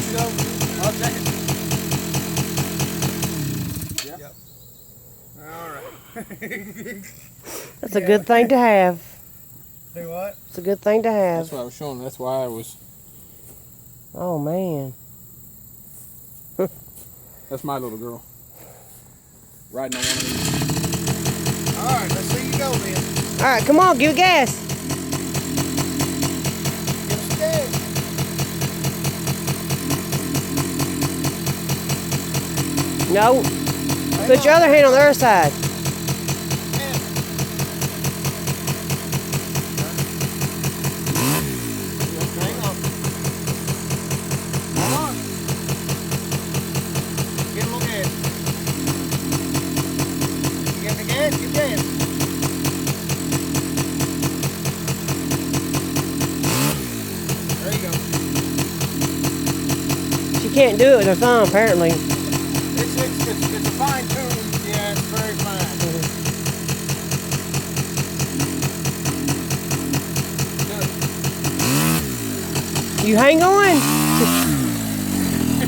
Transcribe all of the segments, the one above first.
You know, I'll check it. Yep. All right. That's a good thing to have. Do what? It's a good thing to have. That's what I was showing. That's why I was. Oh, man. That's my little girl. Riding on one of these. All right, let's see you go then. All right, come on, give it gas. Give us a gas. No. Put your other hand on the other side. Hang on. Hold on. Get a little gas. You get the gas? Get gas. There you go. She can't do it with her thumb, apparently. It's a fine tune. Yeah, it's very fine. You hang on.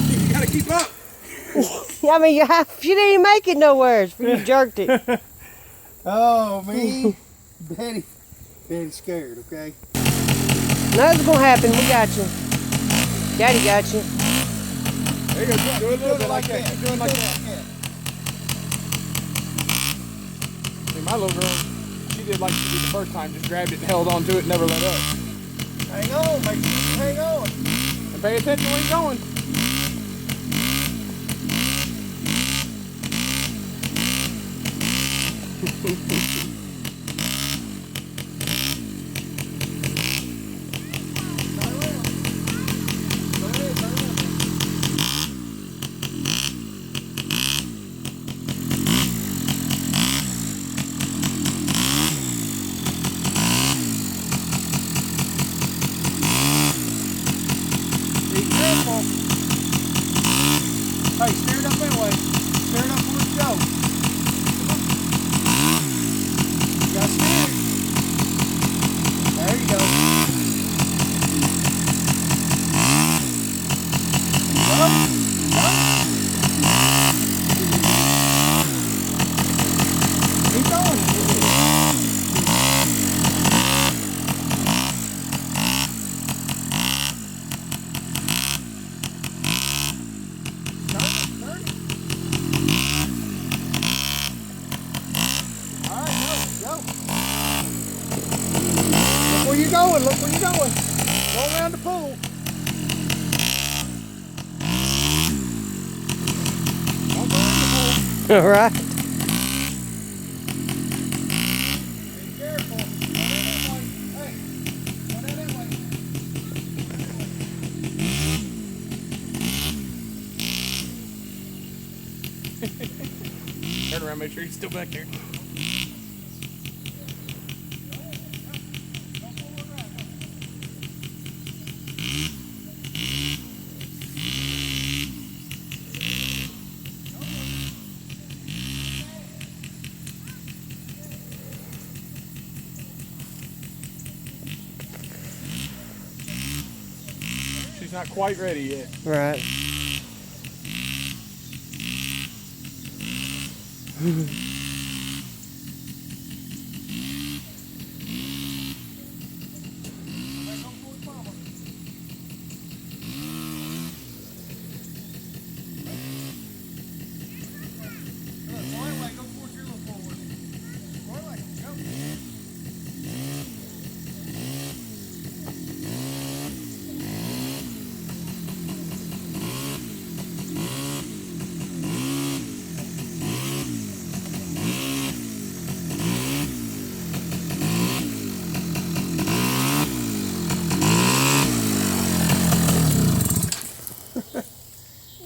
You gotta keep up. I mean, she didn't even make it nowhere. You jerked it. Oh, me. Daddy's scared, okay? Nothing's going to happen. We got you. Daddy got you. There you go. Do it a little bit like that. Keep doing like that. See, my little girl, she did like she did the first time. Just grabbed it and held on to it, never let up. Hang on, make sure you hang on. And pay attention where you're going. Be careful. Hey, steer it up that way. Steer it up where it goes. Come on. You gotta steer it. There you go. Go. Go. Keep going. Look where you're going, look where you're going. Go around the pool. Don't go in the pool. All right. Be careful. Go down that way. Hey, go down that way. Turn around, make sure he's still back there. She's not quite ready yet. Right.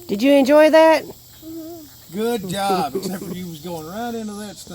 Did you enjoy that? Good job, except for you was going right into that stuff.